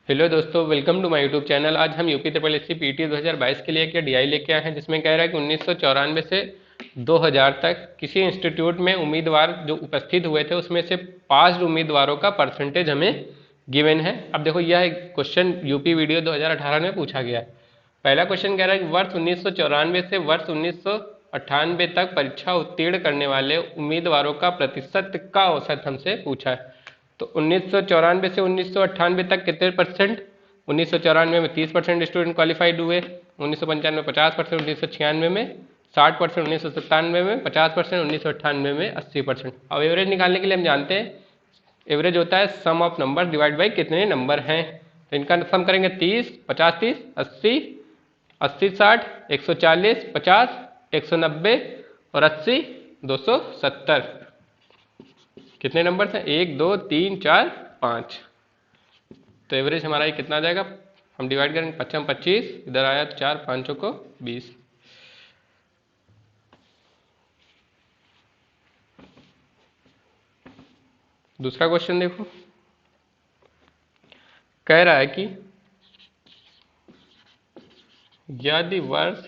Hello दोस्तों, welcome to my YouTube channel. आज हम UP triple S C PT 2022 के लिए एक डीआई लेके आए हैं, जिसमें कह रहा है कि 1994 से 2000 तक किसी इंस्टीट्यूट में उम्मीदवार जो उपस्थित हुए थे उसमें से पास उम्मीदवारों का परसेंटेज हमें गिवन है। अब देखो, यह क्वेश्चन यूपी वीडियो 2018 में पूछा गया है। पहला क्वेश्चन कह रहा है कि वर्ष 1994 से वर्ष 1998 तक परीक्षा उत्तीर्ण करने वाले उम्मीदवारों का प्रतिशत का औसत हमसे पूछा है। तो 1994 से 1998 तक कितने परसेंट? 1994 में 30% स्टूडेंट क्वालिफाइड हुए, 1995 में 50%, 1996 में 60%, 1997 में 50%, 1998 में 80%। अब एवरेज निकालने के लिए हम जानते हैं एवरेज होता है सम ऑफ नंबर डिवाइड बाई कितने नंबर हैं। तो इनका सम करेंगे 30, 50, 30, 80, 80, 60, 140, 50, 190 और 80, 270। कितने नंबर हैं? 1, 2, 3, 4, 5। तो एवरेज हमारा ये कितना आ जाएगा? हम डिवाइड करेंगे, 55, 25, इधर आया 4, 5 को 20। दूसरा क्वेश्चन देखो, कह रहा है कि यदि वर्ष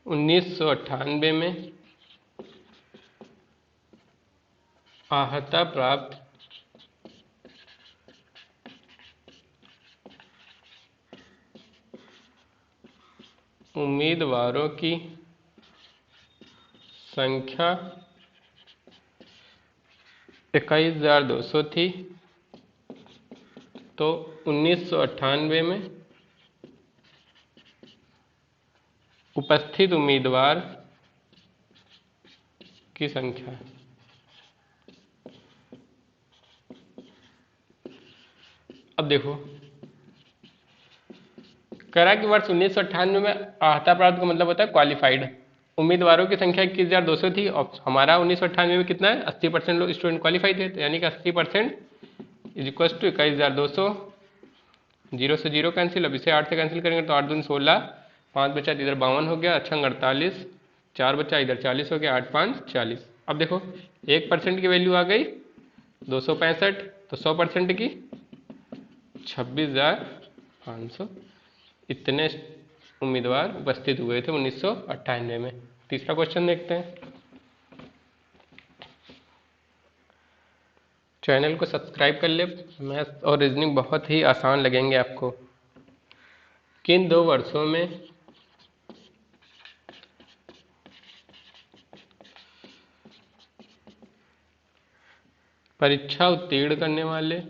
1998 में आहता प्राप्त उम्मीदवारों की संख्या 21,200 थी, तो 1998 में उपस्थित उम्मीदवार की संख्या। अब देखो, कह रहा है कि वर्ष 1998 में आहता प्राप्त का मतलब होता है क्वालिफाइड। उम्मीदवारों की संख्या 21,200 थी और हमारा 1998 में कितना है? 80% लोग स्टूडेंट क्वालिफाइड थे, तो यानी कि 80% इज इक्वल टू 21,200। जीरो से जीरो कैंसिल, अब इसे 8 से कैंसिल करेंगे तो 8 दूनी 16, 5 बचा इधर 52 हो गया, अच्छा 48, 4 बचा इधर 40 हो गया, 8, 5, 40। अब देखो 1% की वैल्यू आ गई 265, तो 100% की 26,500। इतने उम्मीदवार उपस्थित हुए थे 1998 में। तीसरा क्वेश्चन देखते हैं। चैनल को सब्सक्राइब कर ले, मैथ और रीजनिंग बहुत ही आसान लगेंगे आपको। किन 2 वर्षों में परीक्षा उत्तीर्ण करने वाले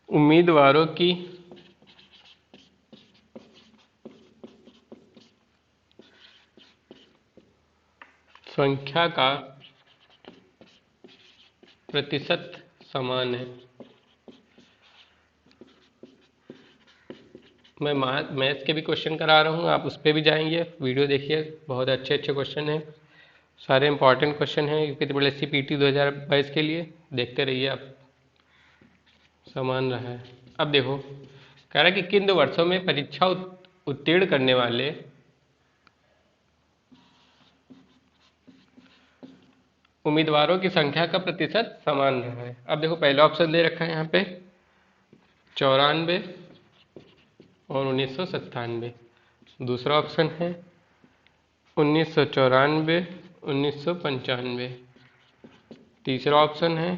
उम्मीदवारों की संख्या का प्रतिशत समान है? मैं मैथ्स के भी क्वेश्चन करा रहा हूँ, आप उस पर भी जाएंगे, वीडियो देखिए, बहुत अच्छे अच्छे क्वेश्चन हैं, सारे इंपॉर्टेंट क्वेश्चन हैं UP triple S C PT 2022 के लिए। देखते रहिए आप, समान रहा है। अब देखो, कह रहा है कि किन 2 वर्षों में परीक्षा उत्तीर्ण करने वाले उम्मीदवारों की संख्या का प्रतिशत समान रहा है। अब देखो, पहला ऑप्शन दे रखा है यहाँ पे 94 और 1997। दूसरा ऑप्शन है 1994, 1995। तीसरा ऑप्शन है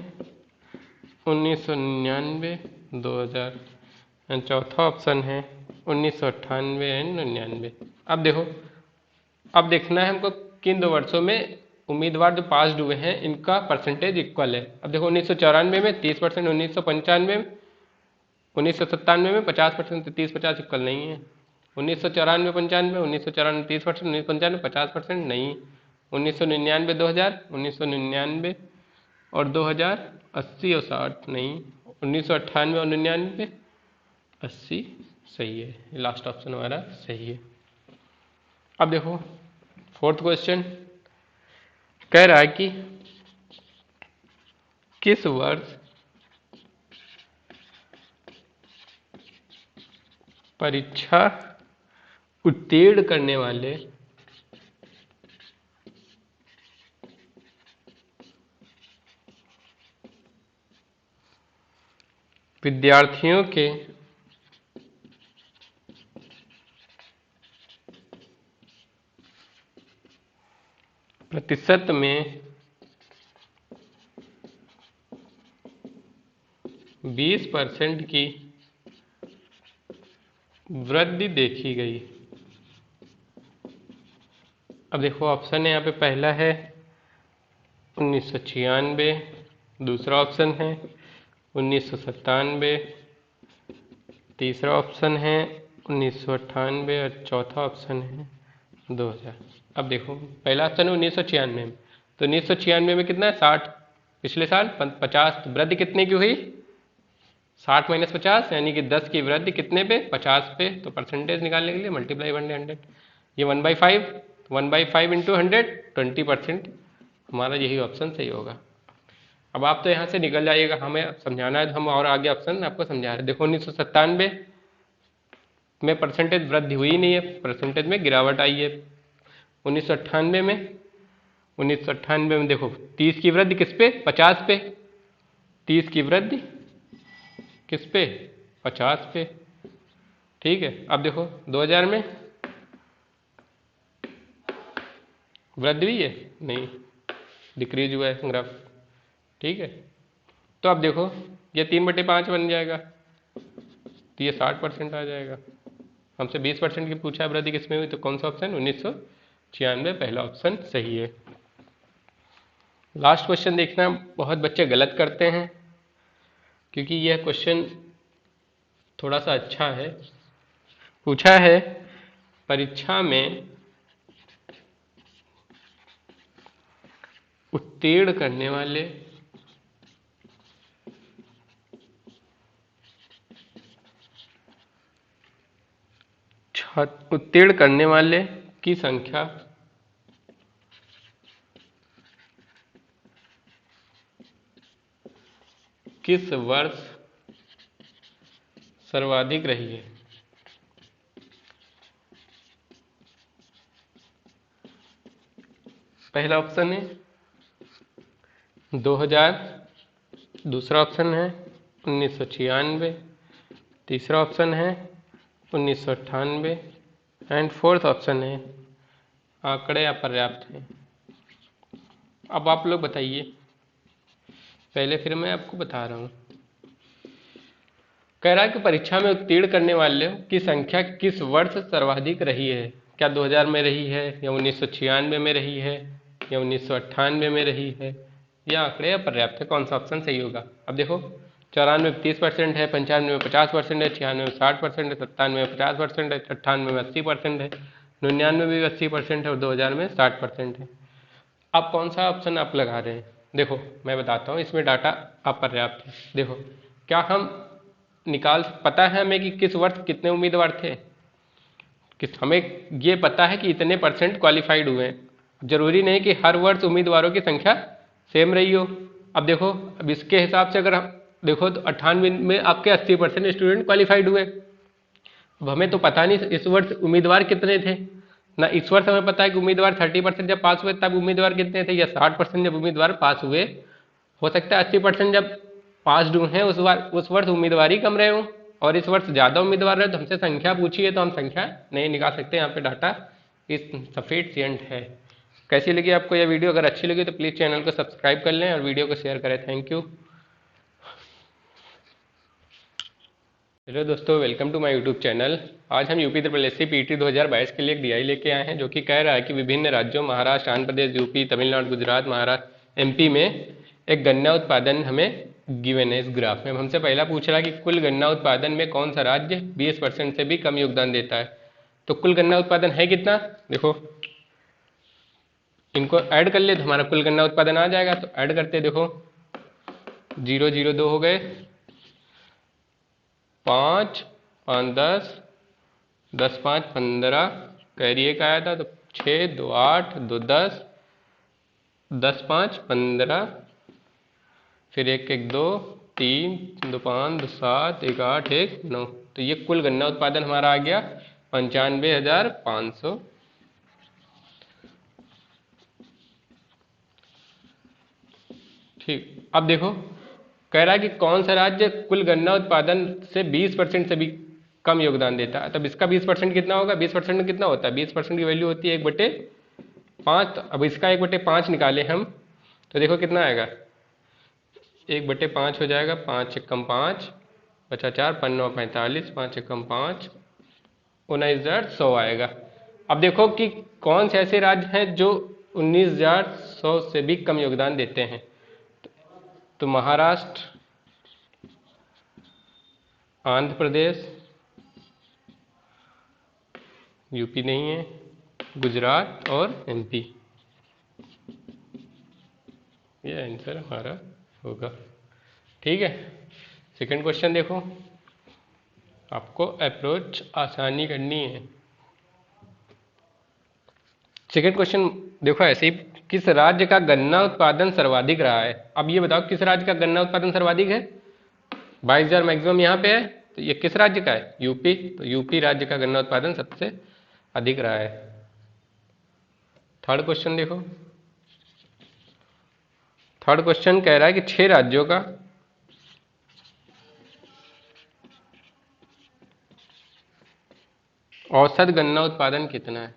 1999, 2000। एंड चौथा ऑप्शन है 1998 एंड 99। अब देखो, अब देखना है हमको किन 2 वर्षों में उम्मीदवार जो पास हुए हैं इनका परसेंटेज इक्वल है। अब देखो, 1994 में 30%, 1995 में, 1997 में 50%, तो 30-50 इक्वल नहीं है। 1994 95, 1994 30%, 1995 50% नहीं। 1999 2000, 1999 और 2000 80 और 60 नहीं। 1998 और 99 80 सही है, लास्ट ऑप्शन हमारा सही है। अब देखो, फोर्थ क्वेश्चन कह रहा है कि किस वर्ष परीक्षा उत्तीर्ण करने वाले विद्यार्थियों के प्रतिशत में 20% की वृद्धि देखी गई। अब देखो ऑप्शन है यहाँ पे, पहला है 1996, दूसरा ऑप्शन है 1997, तीसरा ऑप्शन है 1998 और चौथा ऑप्शन है 2000। अब देखो पहला ऑप्शन है 1996 में, तो 1996 में कितना है 60, पिछले साल 50, तो वृद्धि कितने की हुई 60 माइनस 50, यानी कि 10 की वृद्धि कितने पे 50 पे, तो परसेंटेज निकालने के लिए मल्टीप्लाई 100, ये 1/5, 1/5 इंटू 100 20%, हमारा यही ऑप्शन सही होगा। अब आप तो यहाँ से निकल जाइएगा, हमें समझाना है तो हम और आगे ऑप्शन आपको समझा रहे हैं। देखो 1997 में परसेंटेज वृद्धि हुई नहीं है, परसेंटेज में गिरावट आई है। 1998 में देखो 30 की वृद्धि किस पे 50 पे, 30 की वृद्धि किस पे 50 पे, ठीक है। अब देखो 2000 में वृद्धि हुई है, नहीं डिक्रीज हुआ है ग्राफ, ठीक है। तो अब देखो ये 3/5 बन जाएगा, तो ये 60% आ जाएगा। हमसे 20% की पूछा वृद्धि किसमें हुई, तो कौन सा ऑप्शन 1996 पहला ऑप्शन सही है। लास्ट क्वेश्चन देखना, बहुत बच्चे गलत करते हैं क्योंकि यह क्वेश्चन थोड़ा सा अच्छा है। पूछा है परीक्षा में उत्तीर्ण करने वाले की संख्या किस वर्ष सर्वाधिक रही है। पहला ऑप्शन है 2000, दूसरा ऑप्शन है 1996, तीसरा ऑप्शन है 1998 एंड फोर्थ ऑप्शन है आंकड़े अपर्याप्त हैं। अब आप लोग बताइए, पहले फिर मैं आपको बता रहा हूँ। कह रहा है कि परीक्षा में उत्तीर्ण करने वालों की संख्या किस वर्ष सर्वाधिक रही है, क्या 2000 में रही है या 1996 में रही है या 1998 में रही है, या आंकड़े अपर्याप्त है, कौन सा ऑप्शन सही होगा। अब देखो 94 में 30% है, 95 में 50% है, 96 में 60% है, 97 में 50% है, 98 में 80% है, 99 में भी 80% है और 2000 में 60% है। अब कौन सा ऑप्शन आप लगा रहे हैं। देखो मैं बताता हूँ, इसमें डाटा अपर्याप्त है। देखो क्या हम पता है हमें कि किस वर्ष कितने उम्मीदवार थे, हमें ये पता है कि इतने % क्वालिफाइड हुए हैं। जरूरी नहीं कि हर वर्ष उम्मीदवारों की संख्या सेम रही हो। अब देखो, अब इसके हिसाब से अगर हम देखो तो 98 में आपके 80% स्टूडेंट क्वालिफाइड हुए। अब हमें तो पता नहीं इस वर्ष उम्मीदवार कितने थे ना, इस वर्ष हमें पता है कि उम्मीदवार 30% जब पास हुए तब उम्मीदवार कितने थे, या 60% जब उम्मीदवार पास हुए। हो सकता है 80% जब पास हुए हैं उस वर्ष उम्मीदवार ही कम रहे हो और इस वर्ष ज़्यादा उम्मीदवार रहे, तो हमसे संख्या पूछी है तो हम संख्या नहीं निकाल सकते। यहाँ पे डाटा इस सफिशिएंट है। कैसी लगी आपको यह वीडियो, अगर अच्छी लगी तो प्लीज़ चैनल को सब्सक्राइब कर लें और वीडियो को शेयर करें। Thank you. हेलो दोस्तों, welcome to my YouTube channel. आज हम UP triple S C PT 2022 के लिए एक डीआई लेके आए हैं, जो कि कह रहा है कि विभिन्न राज्यों महाराष्ट्र, आंध्र प्रदेश, यूपी, तमिलनाडु, गुजरात, महाराष्ट्र, एमपी में एक गन्ना उत्पादन हमें गिवन है। इस ग्राफ में हमसे पहला पूछ रहा है कि कुल गन्ना उत्पादन में कौन सा राज्य 20% से भी कम योगदान देता है। तो कुल गन्ना उत्पादन है कितना, देखो इनको ऐड कर ले तो हमारा कुल गन्ना उत्पादन आ जाएगा। तो ऐड करते देखो 0 0 2 हो गए, 5 5 10 10 5 15, कैरी एक आया था तो 6 2 8 2 10 10 5 15, फिर 1 1 2 3 2 5 2 7 1 8 1 9। तो ये कुल गन्ना उत्पादन हमारा आ गया 95,500। ठीक, अब देखो कह रहा है कि कौन सा राज्य कुल गन्ना उत्पादन से 20% से भी कम योगदान देता है। तब इसका 20% कितना होगा, 20% में कितना होता है, 20% की वैल्यू होती है 1/5। अब इसका 1/5 निकाले हम तो देखो कितना आएगा, 1/5 हो जाएगा, 5 एकम 5 बचा 4, 5 9 45, 5 एकम 5 19,100 आएगा। अब देखो कि कौन से ऐसे राज्य हैं जो 19,100 से भी कम योगदान देते हैं। तो महाराष्ट्र, आंध्र प्रदेश, यूपी नहीं है, गुजरात और एमपी, ये आंसर हमारा होगा। ठीक है, सेकंड क्वेश्चन देखो, आपको अप्रोच आसानी करनी है। सेकंड क्वेश्चन देखो ऐसे ही, किस राज्य का गन्ना उत्पादन सर्वाधिक रहा है। अब ये बताओ किस राज्य का गन्ना उत्पादन सर्वाधिक है, 22,000 मैक्सिमम यहाँ पे है, तो ये किस राज्य का है, यूपी। तो यूपी राज्य का गन्ना उत्पादन सबसे अधिक रहा है। थर्ड क्वेश्चन देखो, थर्ड क्वेश्चन कह रहा है कि 6 राज्यों का औसत गन्ना उत्पादन कितना है।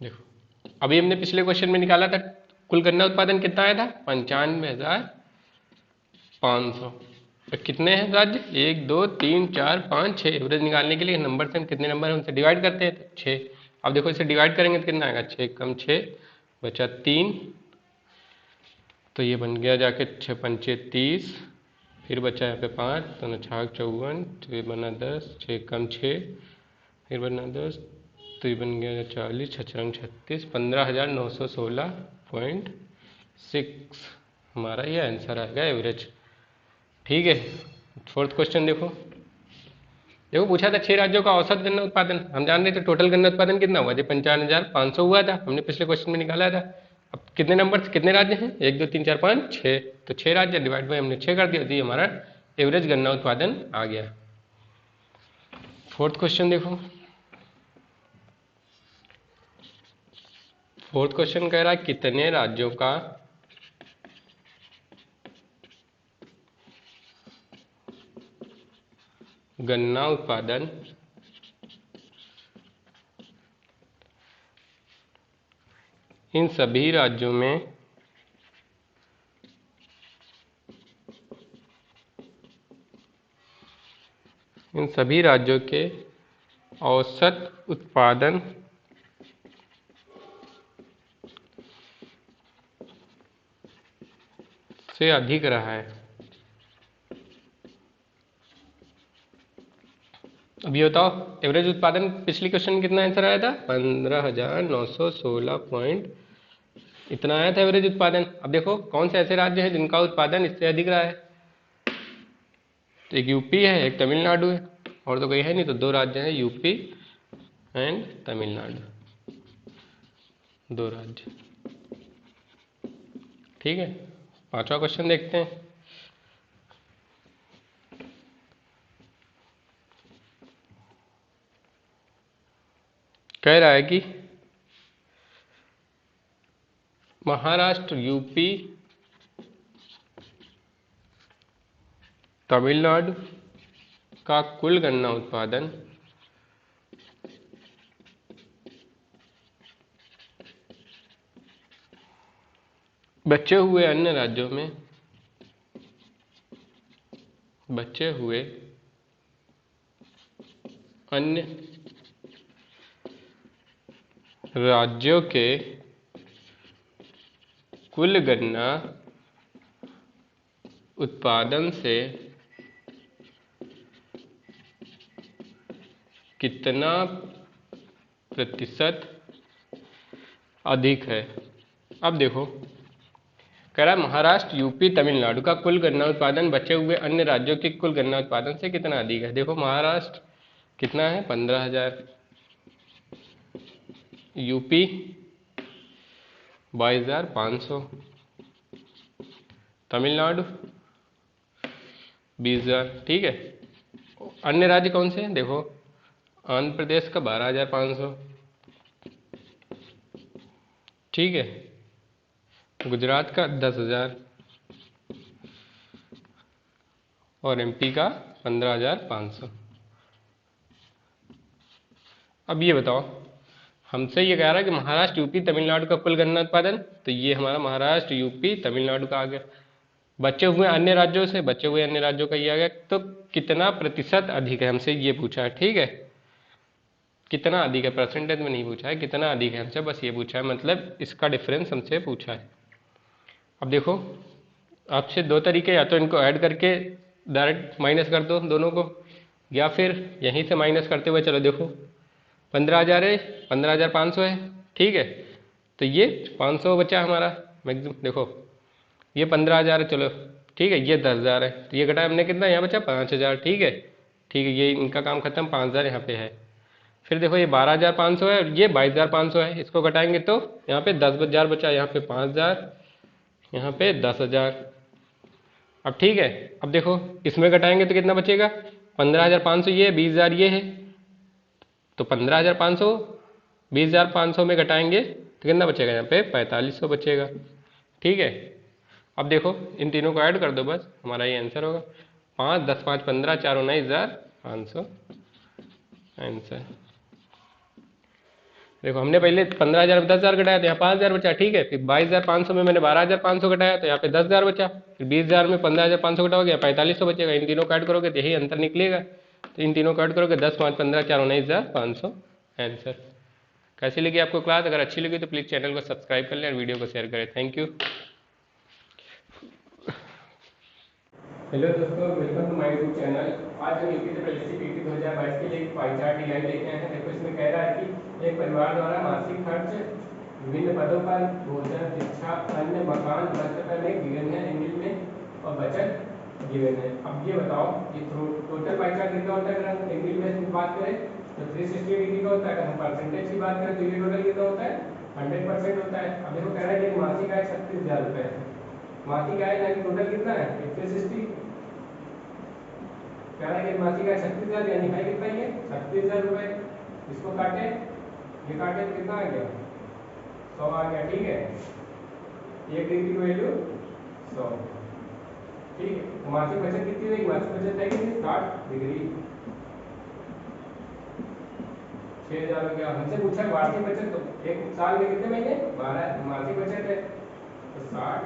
देखो अभी हमने पिछले क्वेश्चन में निकाला था, कुल गन्ना उत्पादन कितना आया था, 95,500। तो कितने हैं राज्य, 1 2 3 4 5 6। एवरेज निकालने के लिए नंबर से हम कितने नंबर हैं उनसे डिवाइड करते हैं, तो 6। अब देखो इसे डिवाइड करेंगे तो कितना आएगा, 6 कम 6 बचा 3, तो ये बन गया जाके 6 पंचे 30, फिर बचा यहाँ पे 5, तो 9 छाक 54, तो ये बना 10, 6 कम 6, फिर बना 10, तो ये बन गया 40, 6 36, 15,916.6 हमारा ये आंसर आएगा एवरेज। ठीक है, फोर्थ क्वेश्चन देखो, देखो पूछा था 6 राज्यों का औसत गन्ना उत्पादन, हम जान रहे थे टोटल गन्ना उत्पादन कितना हुआ, जब 55,500 हुआ था, हमने पिछले क्वेश्चन में निकाला था। अब कितने नंबर, कितने राज्य हैं, 1 2 3 4 5 6, तो 6 राज्य डिवाइड बाई हमने 6 कर दिया, तो ये हमारा एवरेज गन्ना उत्पादन आ गया। फोर्थ क्वेश्चन देखो, फोर्थ क्वेश्चन कह रहा है कितने राज्यों का गन्ना उत्पादन इन सभी राज्यों में के औसत उत्पादन से अधिक रहा है। अब ये बताओ एवरेज उत्पादन, पिछले क्वेश्चन में कितना आंसर आया था, 15,916 पॉइंट इतना आया था एवरेज उत्पादन। अब देखो कौन से ऐसे राज्य हैं जिनका उत्पादन इससे अधिक रहा है, तो एक यूपी है, एक तमिलनाडु है, और तो कोई है नहीं, तो 2 राज्य हैं, यूपी एंड तमिलनाडु, 2 राज्य। ठीक है, पांचवा क्वेश्चन देखते हैं। कह रहा है कि महाराष्ट्र, यूपी, तमिलनाडु का कुल गन्ना उत्पादन बचे हुए अन्य राज्यों में राज्यों के कुल गन्ना उत्पादन से कितना प्रतिशत अधिक है। अब देखो कह रहा है महाराष्ट्र, यूपी, तमिलनाडु का कुल गन्ना उत्पादन बचे हुए अन्य राज्यों के कुल गन्ना उत्पादन से कितना अधिक है। देखो महाराष्ट्र कितना है, 15,000, यूपी 22,500, तमिलनाडु 20,000। ठीक है, अन्य राज्य कौन से हैं? देखो आंध्र प्रदेश का 12,500, ठीक है, गुजरात का 10,000 और एमपी का 15,500। अब ये बताओ, हमसे ये कह रहा है कि महाराष्ट्र, यूपी, तमिलनाडु का कुल गन्ना उत्पादन, तो ये हमारा महाराष्ट्र, यूपी, तमिलनाडु का आ गया। बचे हुए अन्य राज्यों से, बचे हुए अन्य राज्यों का ये आ गया। तो कितना प्रतिशत अधिक है, हमसे ये पूछा है, ठीक है, कितना अधिक है, परसेंटेज में नहीं पूछा है, कितना अधिक है हमसे, बस ये पूछा है, मतलब इसका डिफरेंस हमसे पूछा है। अब देखो आपसे दो तरीके, या तो इनको ऐड करके डायरेक्ट माइनस कर दो दोनों को, या फिर यहीं से माइनस करते हुए चलो। देखो 15,000 है, 15,500 है, ठीक है, तो ये 500 बचा हमारा मैक्सिमम। देखो ये 15,000 है, चलो ठीक है, ये 10,000 है, तो ये घटाया हमने कितना, यहाँ बचा 5,000, ठीक है, ठीक है, ये इनका काम खत्म, 5,000 यहाँ पे है। फिर देखो ये 12,500 है और ये 22,500 है, इसको घटाएंगे तो यहाँ पे 10,000 बचा, यहाँ पे 5,000, यहाँ पे 10,000। अब ठीक है, अब देखो इसमें घटाएंगे तो कितना बचेगा, 15,500 ये है, 20,000 ये है, तो 15,500 20,500 में घटाएंगे तो कितना बचेगा, यहाँ पे 4,500 बचेगा, ठीक है। अब देखो इन तीनों को ऐड कर दो, बस हमारा ये आंसर होगा। 5 10 5 15 4 19,500 आंसर। देखो हमने पहले 15,000 में 10,000 घटाया तो यहाँ 5,000 बचा, ठीक है, फिर 22,500 में मैंने 12,500 घटाया तो यहाँ पे 10,000 बचा, फिर 20,000 में 15,500 घटाओगे 4,500 बचेगा। इन तीनों को ऐड करोगे तो यही अंतर निकलेगा, तो इन तीनों को ऐड करोगे 10 5 15 4 19,500 आंसर। कैसी लगी आपको क्लास? अगर अच्छी लगी तो प्लीज़ चैनल को सब्सक्राइब कर लें और वीडियो को शेयर करें। Thank you. हेलो दोस्तों, welcome to my YouTube channel. आज हम यूपी ट्रिपल पीटी 2022 के लिए एक पाई चार्ट डिजाइन लेके आए हैं। देखो इसमें कह रहा है कि एक परिवार द्वारा मासिक खर्च विभिन्न पदों पर भोजन, शिक्षा, अन्य, मकान, वस्त्र में गिवन है इंग्लिश में, और बचत गिवन है। अब ये बताओ कि टोटल पाई चार्ट कितना होता है? अगर हम इंग्लिश में बात करें तो 360 डिग्री का होता है। अगर हम परसेंटेज की बात करें तो ये टोटल कितना होता है? 100% होता है। अब देखो कह रहा है कि मासिक आय 36,000 रुपये है। मासिक आय यानी टोटल कितना है? 360। कह रहा है कि मासिक आय 36,000 यानी है कितना, ये 36,000 रुपये। इसको काटे, ये काटे तो कितना आ गया? 100 आ गया, ठीक है। एक डिग्री की वैल्यू 100, ठीक है। तो मासिक बचत कितनी रहेगी? मासिक बचत है कितनी? 60 डिग्री, 6,000 हो गया। हमसे पूछा है वार्षिक बचत, तो एक साल में कितने महीने? 12 मासिक बचत है, तो 60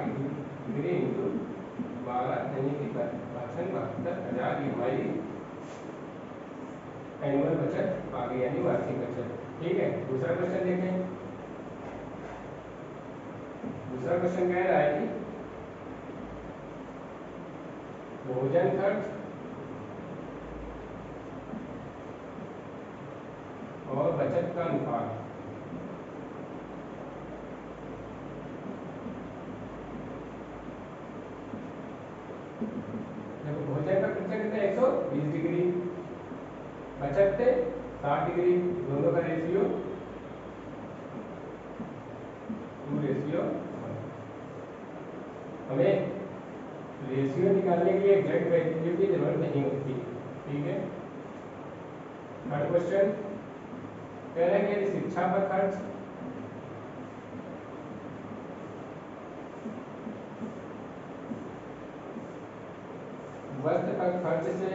डिग्री इंटू 12 यानी कि 72,000 ये हमारी एनुअल बचत आ गई, यानी वार्षिक बचत, ठीक है। दूसरा क्वेश्चन देखें। दूसरा क्वेश्चन कह रहा है कि भोजन खर्च और बचत का अनुपात। देखो भोजन का खर्चा कितना है? 120 डिग्री, बचत थे 60 डिग्री, दोनों का रेशियो 2:1। हमें रेशियो निकालने के लिए एग्जैक्ट वैल्यू की जरूरत नहीं होती, ठीक है। थर्ड क्वेश्चन कह रहे हैं कि शिक्षा पर खर्च वस्त्र पर खर्च से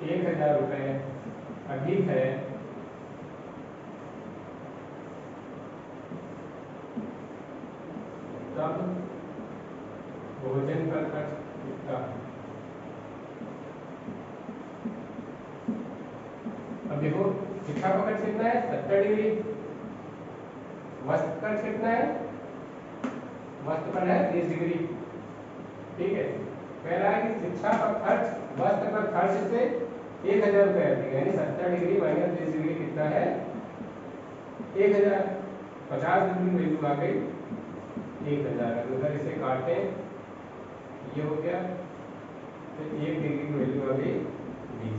₹1,000 अधिक है तब भोजन पर खर्च कितना? अब देखो शिक्षा पर खर्च कितना है? 70 डिग्री। वस्त्र खर्च कितना है? वस्त्र पर है 30 डिग्री, ठीक है। कह रहा है कि शिक्षा पर खर्च वस्त्र पर खर्च से 1,000 रुपये अधिक, यानी 70 डिग्री माइनस 30 डिग्री कितना है? 1,000। 50 डिग्री वैल्यू आ गई 1,000। अगर इसे काटे ये हो गया, तो 1 डिग्री की वैल्यू आ गई 20।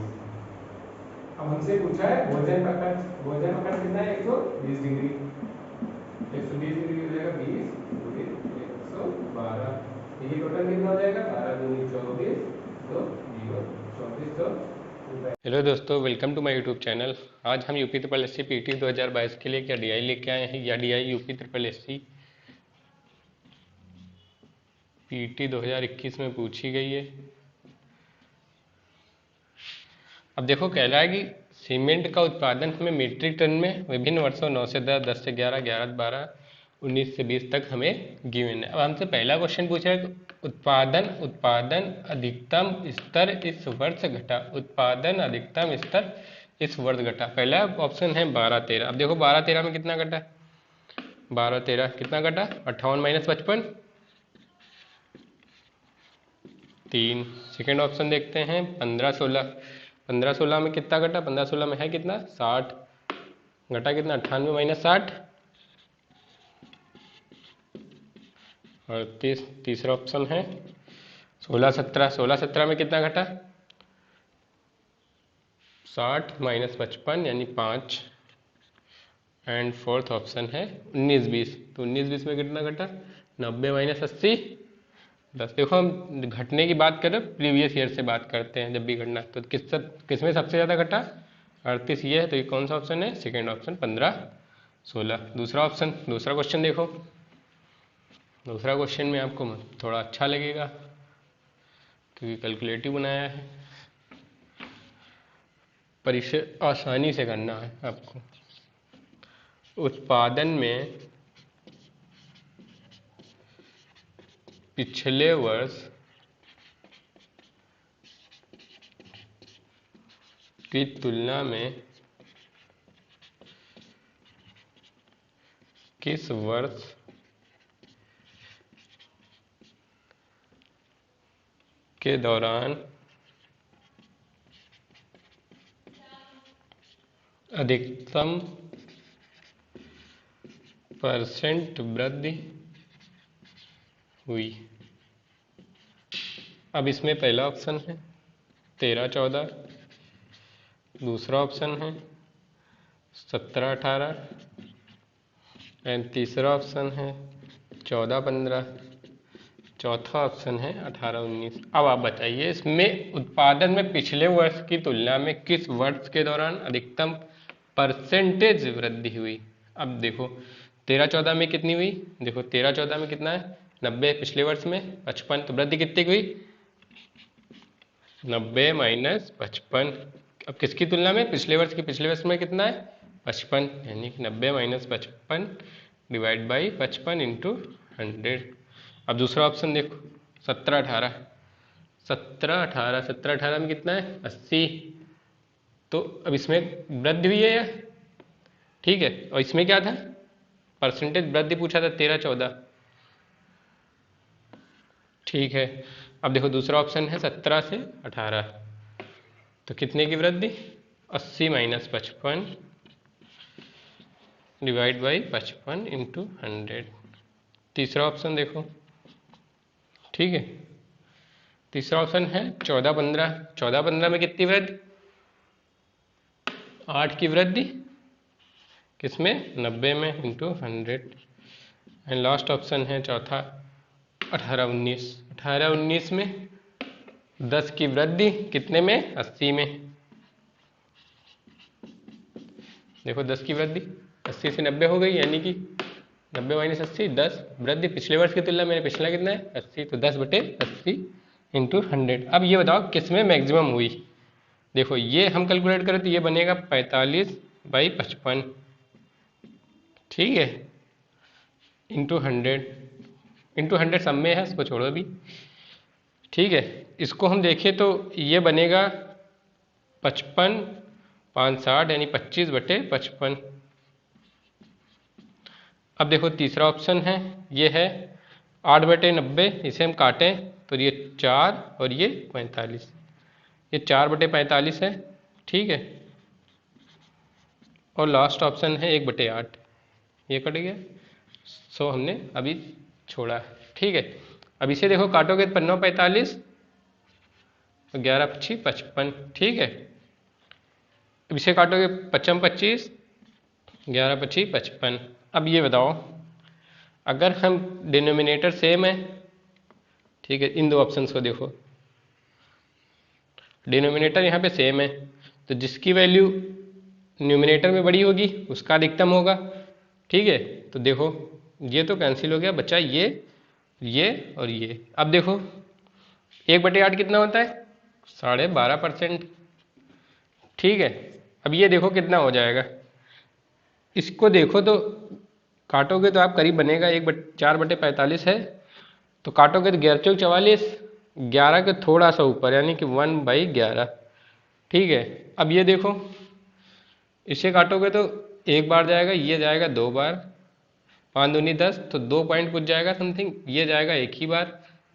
अब हमसे पूछा है भोजन प्रकट, भोजन प्रकट कितना है 120 डिग्री, 120 डिग्री हो जाएगा 20 पूरे 112, ये टोटल कितना हो जाएगा 12 दूनी 24 तो 0 24 तो। हेलो दोस्तों, welcome to my YouTube channel. आज हम UP triple S C PT 2022 के लिए क्या डीआई लेके आए हैं, या DI UP triple S C PT 2021 में पूछी गई है। अब देखो, कह रहा है कि सीमेंट का उत्पादन हमें मीट्रिक टन में विभिन्न वर्षों 9 से 10, 10 से 11, 11 से 12, 19 से 20 तक हमें गिवन है। अब हमसे पहला क्वेश्चन पूछा है उत्पादन अधिकतम स्तर इस वर्ष घटा, उत्पादन अधिकतम स्तर इस वर्ष घटा। पहला ऑप्शन है 12-13। अब देखो 12-13 में कितना घटा, 12-13 कितना घटा, 58 माइनस 55 3। सेकेंड ऑप्शन देखते हैं 15-16। 15-16 में कितना घटा, 15-16 में है कितना 60, घटा कितना 98 माइनस 60 और तीसरा ऑप्शन है 16-17। 16-17 में कितना घटा 60 माइनस 55 यानी 5। एंड फोर्थ ऑप्शन है 19-20। तो 19-20 में कितना घटा 90 माइनस 80 10। देखो, हम घटने की बात करें प्रीवियस ईयर से बात करते हैं, जब भी घटना तो किसमें सबसे ज़्यादा घटा 38, ये है। तो ये कौन सा ऑप्शन है, सेकेंड ऑप्शन 15-16। दूसरा ऑप्शन, दूसरा क्वेश्चन देखो। दूसरा क्वेश्चन में आपको थोड़ा अच्छा लगेगा क्योंकि कैलकुलेटिव बनाया है, परीक्षा आसानी से करना है आपको। उत्पादन में पिछले वर्ष की तुलना में किस वर्ष के दौरान अधिकतम % वृद्धि हुई। अब इसमें पहला ऑप्शन है 13-14, दूसरा ऑप्शन है 17-18 एंड तीसरा ऑप्शन है 14-15, चौथा ऑप्शन है 18-19। अब आप बताइए, इसमें उत्पादन में पिछले वर्ष की तुलना में किस वर्ष के दौरान अधिकतम % वृद्धि हुई। अब देखो 13-14 में कितनी हुई, देखो 13-14 में कितना है 90, पिछले वर्ष में 55, तो वृद्धि कितनी हुई 90 माइनस 55। अब किसकी तुलना में, पिछले वर्ष की, पिछले वर्ष में कितना है 55, यानी कि 90 माइनस 55 डिवाइड बाई 55 इंटू 100। अब दूसरा ऑप्शन देखो 17-18। 17-18 में कितना है 80, तो अब इसमें वृद्धि हुई है या, ठीक है। और इसमें क्या था, परसेंटेज वृद्धि पूछा था 13-14, ठीक है। अब देखो दूसरा ऑप्शन है 17 से 18, तो कितने की वृद्धि 80 माइनस 55 डिवाइड बाई 55 इंटू 100। तीसरा ऑप्शन देखो, ठीक है। तीसरा ऑप्शन है 14-15। 14-15 में कितनी वृद्धि 8 की वृद्धि, किसमें 90 में इंटू 100। एंड लास्ट ऑप्शन है चौथा 18-19। 18-19 में 10 की वृद्धि, कितने में 80 में। देखो 10 की वृद्धि 80 से 90 हो गई, यानी कि 90 माइनस 80 10, वृद्धि पिछले वर्ष की तुलना में पिछला कितना है 80, तो 10/80 इंटू 100। अब ये बताओ किसमें मैक्सिमम हुई। देखो ये हम कैलकुलेट करें तो ये बनेगा 45/55, ठीक है, इंटू 100 सब में है, इसको छोड़ो अभी, ठीक है। इसको हम देखें तो ये बनेगा 55 5 60 यानी 25/55। अब देखो तीसरा ऑप्शन है, ये है 8/90, इसे हम काटें तो ये 4 और ये 45, ये 4/45 है, ठीक है। और लास्ट ऑप्शन है 1/8, ये कट गया, सो हमने अभी छोड़ा, ठीक है। अब इसे देखो काटोगे 15/45 और 11×5 = 55, ठीक है। अब इसे काटोगे 55 25, 11 25 55। अब ये बताओ, अगर हम डिनोमिनेटर सेम है, ठीक है, इन दो ऑप्शंस को देखो, डिनोमिनेटर यहाँ पे सेम है, तो जिसकी वैल्यू न्यूमिनेटर में बड़ी होगी उसका अधिकतम होगा, ठीक है। तो देखो ये तो कैंसिल हो गया, बचा ये और ये। अब देखो 1/8 कितना होता है, 12.5%, ठीक है। अब ये देखो कितना हो जाएगा, इसको देखो तो काटोगे तो आप करीब बनेगा 4/45 है, तो काटोगे तो 11 चौक 44, 11 के थोड़ा सा ऊपर यानी कि 1/11, ठीक है। अब ये देखो इसे काटोगे तो एक बार जाएगा, ये जाएगा 2 बार, 5 दूनी 10, तो 2 पॉइंट कुछ जाएगा समथिंग, ये जाएगा एक ही बार।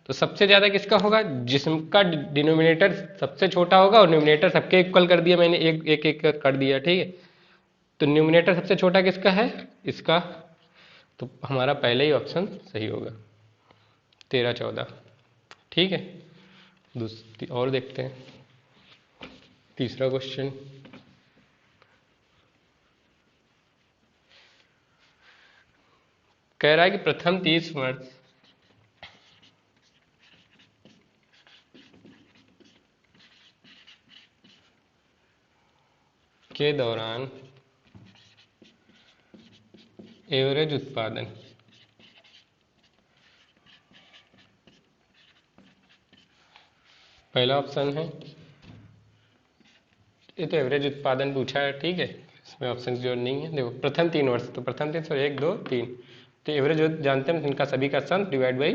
तो सबसे ज़्यादा किसका होगा, जिसका डिनोमिनेटर सबसे छोटा होगा, और न्यूमिनेटर सबके इक्वल कर दिया मैंने, एक एक एक कर दिया, ठीक है। तो न्यूमिनेटर सबसे छोटा किसका है, इसका। तो हमारा पहले ही ऑप्शन सही होगा, 13 14, ठीक है। दूसरी और देखते हैं, तीसरा क्वेश्चन। कह रहा है कि प्रथम 30 वर्ष के दौरान एवरेज उत्पादन पहला ऑप्शन है, ये तो एवरेज उत्पादन पूछा है, ठीक है, इसमें ऑप्शन की जरूरत नहीं है। देखो प्रथम 3 वर्ष, तो प्रथम 3 1 2 3, तो एवरेज जानते हैं इनका सभी का सम डिवाइड बाई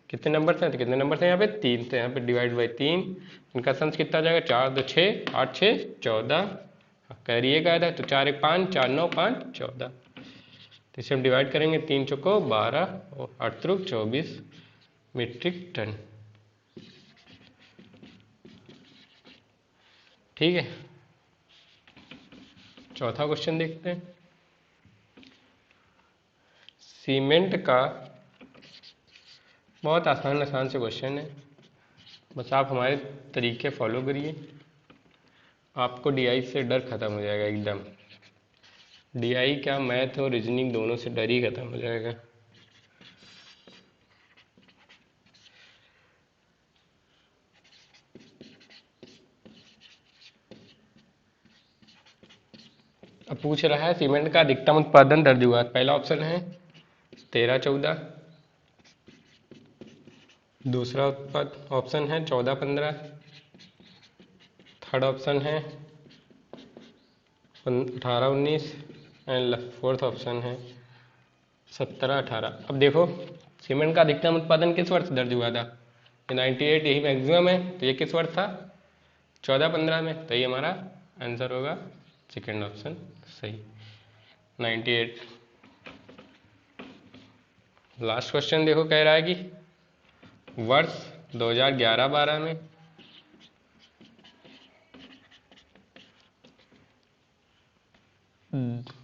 कितने नंबर हैं, तो कितने नंबर हैं यहाँ पे 3, तो यहाँ पे डिवाइड बाई 3, इनका सम कितना आ जाएगा 4 2 6 8 6 14, कह रही है क्या, तो 4 1 5 4 9 5 14, तो इसे हम डिवाइड करेंगे, 3 चौको 12 और 8 त्रिक 24 मीट्रिक टन, ठीक है। चौथा क्वेश्चन देखते हैं। सीमेंट का, बहुत आसान आसान से क्वेश्चन है, बस आप हमारे तरीके फॉलो करिए, आपको डीआई से डर खत्म हो जाएगा एकदम। डीआई क्या, मैथ और रीजनिंग दोनों से डर ही खत्म हो जाएगा। अब पूछ रहा है सीमेंट का अधिकतम उत्पादन दर द्विघात, पहला ऑप्शन है 13 14, दूसरा ऑप्शन है 14 15, थर्ड ऑप्शन है 18 19, एंड फोर्थ ऑप्शन है 17 18। अब देखो सीमेंट का अधिकतम उत्पादन किस वर्ष दर्ज हुआ था, 98, यही मैक्सिमम है, तो ये किस वर्ष था 14 15 में, तो ये हमारा आंसर होगा सेकेंड ऑप्शन सही, 98। लास्ट क्वेश्चन देखो, कह रहा है कि वर्ष 2011-12 में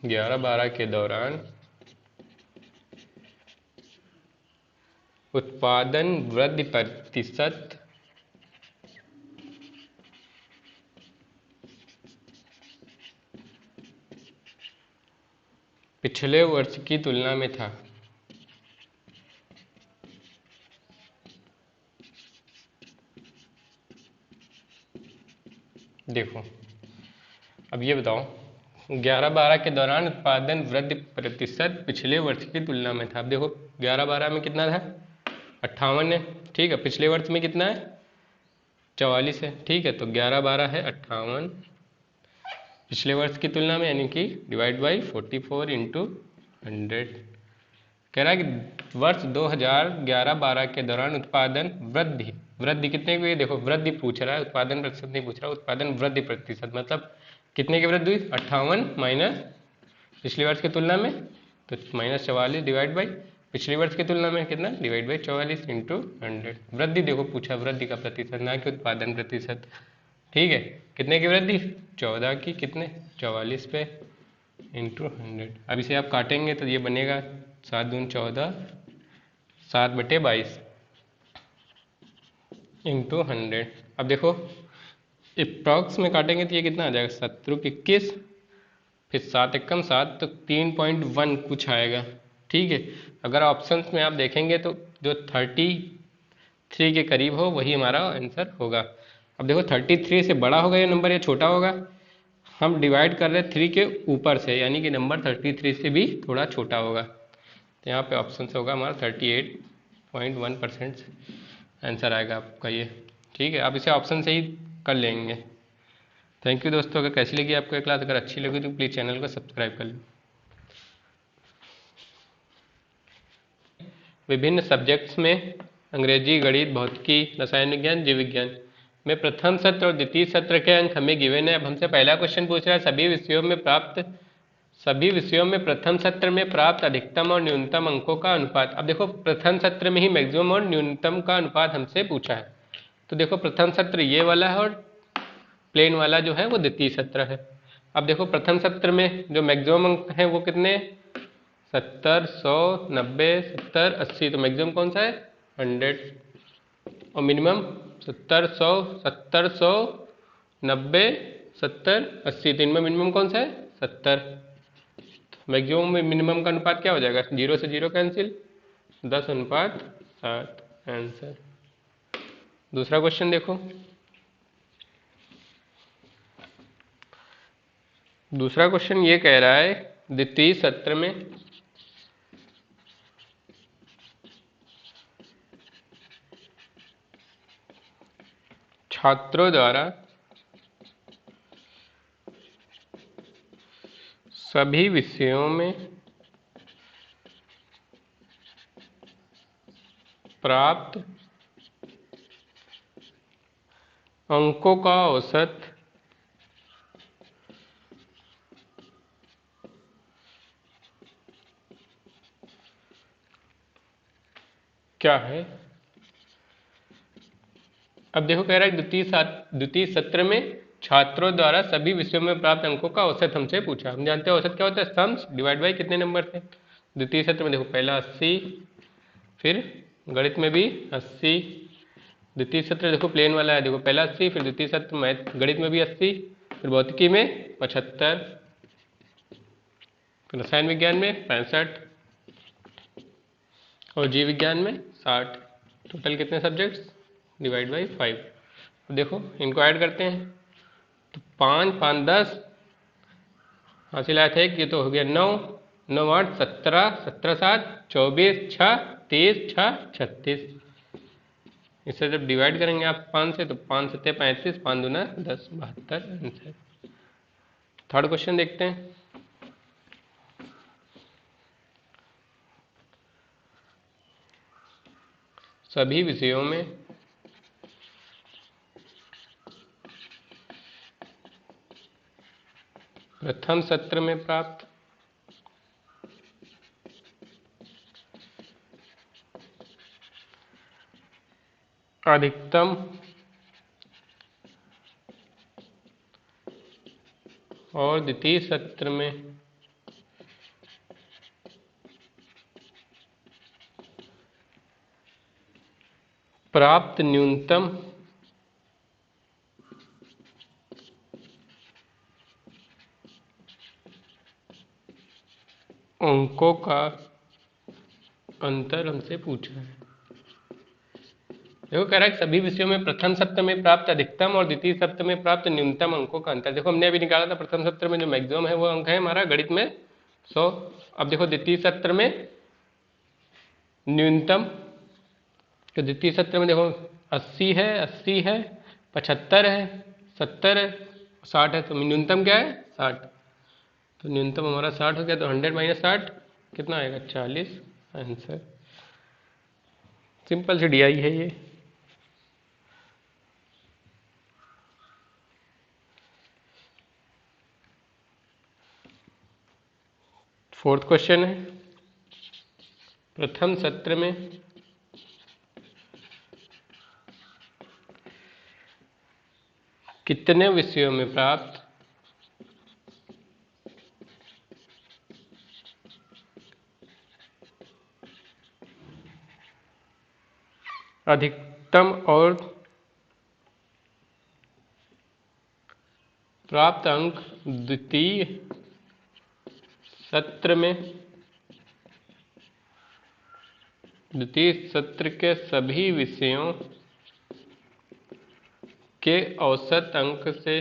11-12 के दौरान उत्पादन वृद्धि प्रतिशत पिछले वर्ष की तुलना में था। देखो अब ये बताओ, 11-12 के दौरान उत्पादन वृद्धि प्रतिशत पिछले वर्ष की तुलना में था। अब देखो 11-12 में कितना था 58 है, ठीक है, पिछले वर्ष में कितना है 44 है, ठीक है, तो 11-12 है 58 पिछले वर्ष की तुलना में, यानी कि डिवाइड बाई 44 इंटू 100। कह रहा है कि वर्ष 2011-12 के दौरान उत्पादन वृद्धि, वृद्धि कितने की, देखो वृद्धि पूछ रहा है, उत्पादन प्रतिशत नहीं पूछ रहा, उत्पादन वृद्धि प्रतिशत मतलब कितने की वृद्धि हुई 58 माइनस पिछले वर्ष की तुलना में, तो -44 डिवाइड बाई पिछले वर्ष की तुलना में कितना डिवाइड बाई 44 इंटू 100। वृद्धि देखो पूछा वृद्धि का प्रतिशत, ना कि उत्पादन प्रतिशत, ठीक है। कितने की वृद्धि 14 की, कितने 44 पे इंटू 100। अब इसे आप काटेंगे तो ये बनेगा 7 दून 14, 7/22 इंटू 100। अब देखो अप्रॉक्स में काटेंगे तो ये कितना आ जाएगा, 7 × 21, फिर 7 एकम 7, तो 3.1 कुछ आएगा। ठीक है, अगर ऑप्शंस में आप देखेंगे तो जो 33 के करीब हो वही हमारा आंसर होगा। अब देखो 33 से बड़ा होगा ये नंबर या छोटा होगा, हम डिवाइड कर रहे हैं 3 के ऊपर से, यानी कि नंबर 33 से भी थोड़ा छोटा होगा। तो यहाँ पे ऑप्शन से होगा हमारा 38.1% आंसर आएगा आपका ये। ठीक है, आप इसे ऑप्शन से ही कर लेंगे। थैंक यू दोस्तों, अगर कैसी लगी आपको ये क्लास, अगर अच्छी लगी तो प्लीज़ चैनल को सब्सक्राइब कर लें। विभिन्न सब्जेक्ट्स में अंग्रेजी, गणित, भौतिकी, रसायन विज्ञान, जीव विज्ञान में प्रथम सत्र और द्वितीय सत्र के अंक हमें गिवन है। अब हमसे पहला क्वेश्चन पूछ रहा है, सभी विषयों में प्रथम सत्र में प्राप्त अधिकतम और न्यूनतम अंकों का अनुपात। अब देखो प्रथम सत्र में ही मैक्सिमम और न्यूनतम का अनुपात हमसे पूछा है, तो देखो प्रथम सत्र ये वाला है और प्लेन वाला जो है वो द्वितीय सत्र है। अब देखो प्रथम सत्र में जो मैक्सिमम अंक है वो कितने, 70, 100, 90, 70, 80, तो मैक्सिमम कौन सा है, 100, और मिनिमम 70, 100, 70, 100, 90, 70, 80, तो इनमें मिनिमम कौन सा है, 70। मैक्सिमम में मिनिमम का अनुपात क्या हो जाएगा, 0 से 0 कैंसिल, 10:7 आंसर। दूसरा क्वेश्चन देखो, दूसरा क्वेश्चन ये कह रहा है द्वितीय सत्र में छात्रों द्वारा सभी विषयों में प्राप्त अंकों का औसत क्या है। अब देखो कह रहा है द्वितीय सत्र में छात्रों द्वारा सभी विषयों में प्राप्त अंकों का औसत हमसे पूछा। हम जानते हैं औसत क्या होता है, सम्स डिवाइड बाई कितने नंबर थे। द्वितीय सत्र में देखो पहला 80, फिर गणित में भी 80, द्वितीय सत्र देखो प्लेन वाला है, देखो पहला 80, फिर द्वितीय सत्र मैथ गणित में भी 80, फिर भौतिकी में 75, फिर रसायन विज्ञान में 65 और जीव विज्ञान में 60। टोटल कितने सब्जेक्ट्स, डिवाइड बाई 5। अब देखो इनको ऐड करते हैं तो 5, 5, 10 हासिल आया था एक, ये तो हो गया 9, 9, 8, 17, 17, 7, 24, 6, 30, 6, 36। इससे जब डिवाइड करेंगे आप 5 से तो 5 7 35, 5 दूना 10, 72 आंसर। थर्ड क्वेश्चन देखते हैं, सभी विषयों में प्रथम सत्र में प्राप्त अधिकतम और द्वितीय सत्र में प्राप्त न्यूनतम अंकों का अंतर हमसे पूछा है। देखो कह रहा है सभी विषयों में प्रथम सत्र में प्राप्त अधिकतम और द्वितीय सत्र में प्राप्त न्यूनतम अंकों का अंतर। देखो हमने अभी निकाला था प्रथम सत्र में जो मैक्सिमम है वो अंक है हमारा गणित में 100। अब देखो द्वितीय सत्र में न्यूनतम, तो द्वितीय सत्र में देखो 80 है, 80 है, 75 है, 70 है, 60 है, तो न्यूनतम क्या है 60। तो न्यूनतम हमारा 60 हो गया, तो 100 - 60 कितना आएगा, 40 आंसर। सिंपल सी DI है ये। फोर्थ क्वेश्चन है, प्रथम सत्र में कितने विषयों में प्राप्त अधिकतम और प्राप्त अंक द्वितीय सत्र के सभी विषयों के औसत अंक से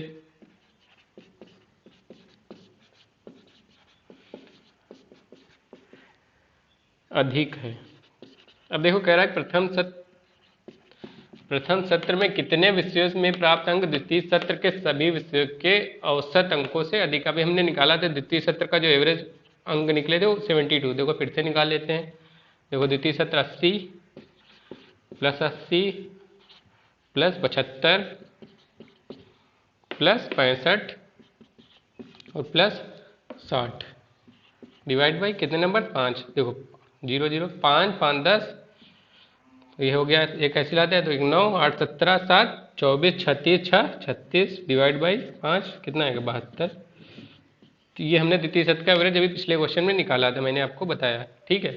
अधिक है। अब देखो कह रहा है प्रथम सत्र में कितने विषयों में प्राप्त अंक द्वितीय सत्र के सभी विषयों के औसत अंकों से अधिक। अभी हमने निकाला था द्वितीय सत्र का जो एवरेज अंक निकले थे वो 72। देखो फिर से निकाल लेते हैं। देखो द्वितीय सत्र 80 प्लस 80 प्लस 75 प्लस 65 और प्लस 60 डिवाइड बाई कितने नंबर 5। देखो 0 0 5 5 10 ये हो गया। एक ऐसे लाते हैं तो 1 9 8 17 7 24 36 6 36 डिवाइड बाई 5 कितना आएगा 72। तो ये हमने द्वितीय सत्र का एवरेज अभी पिछले क्वेश्चन में निकाला था, मैंने आपको बताया। ठीक है,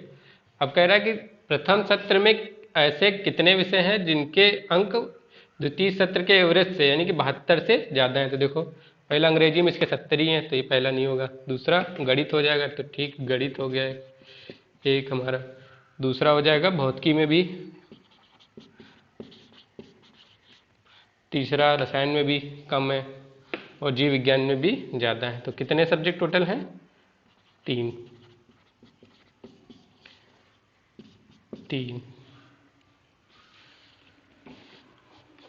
अब कह रहा है कि प्रथम सत्र में ऐसे कितने विषय हैं जिनके अंक द्वितीय सत्र के एवरेज से यानी कि 72 से ज़्यादा है। तो देखो पहला अंग्रेजी में इसके 70 ही है तो ये पहला नहीं होगा। दूसरा गणित हो जाएगा तो ठीक गणित हो गया एक हमारा। दूसरा हो जाएगा भौतिकी में भी, तीसरा रसायन में भी कम है और जीव विज्ञान में भी ज़्यादा है। तो कितने सब्जेक्ट टोटल हैं 3।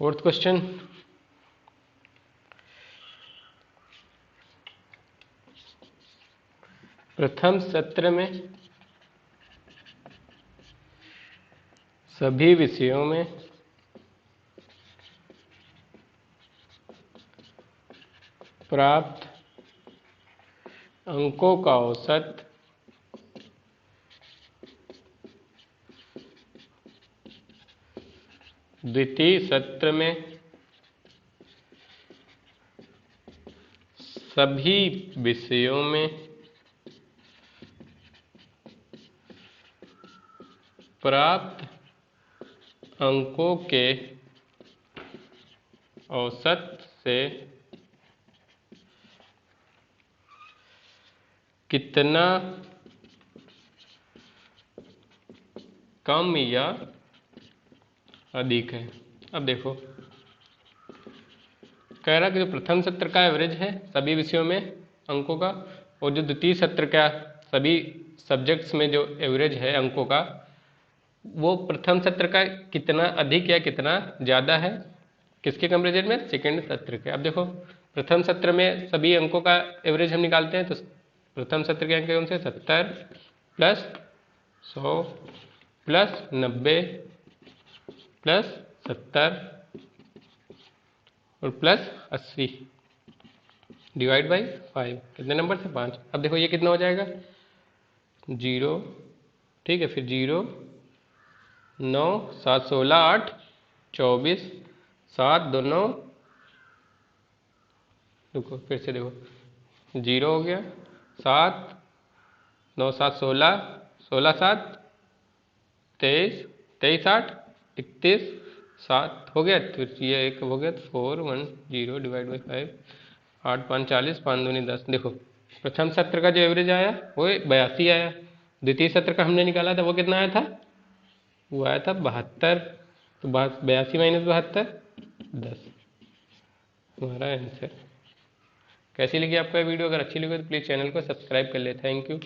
फोर्थ क्वेश्चन, प्रथम सत्र में सभी विषयों में प्राप्त अंकों का औसत द्वितीय सत्र में सभी विषयों में प्राप्त अंकों के औसत से कितना कम या अधिक है। अब देखो कह रहा कि जो प्रथम सत्र का एवरेज है सभी विषयों में अंकों का और जो द्वितीय सत्र का सभी सब्जेक्ट्स में जो एवरेज है अंकों का वो प्रथम सत्र का कितना अधिक या कितना ज़्यादा है किसके कंपेरिजन में, सेकेंड सत्र के। अब देखो प्रथम सत्र में सभी अंकों का एवरेज हम निकालते हैं तो प्रथम सत्र के अंक कौन से 70 प्लस 100 प्लस 90 प्लस 70 और प्लस 80 डिवाइड बाई 5 कितने नंबर से 5। अब देखो ये कितना हो जाएगा 0। ठीक है, फिर 0 9 7 16 8 24 7 2 9। देखो फिर से देखो 0 हो गया 7 9 7 16 16 7 23 23 8 31 7 हो गया। फिर ये एक हो गया 4 1 0 डिवाइड बाई 5 8 5 40 5 दूनी 10। देखो प्रथम सत्र का जो एवरेज आया वो 82 आया। द्वितीय सत्र का हमने निकाला था वो कितना आया था, वो आया था 72। तो 82 माइनस 72 10 हमारा आंसर। कैसी लगी आपका वीडियो? अगर अच्छी लगी तो प्लीज़ चैनल को सब्सक्राइब कर ले। Thank you.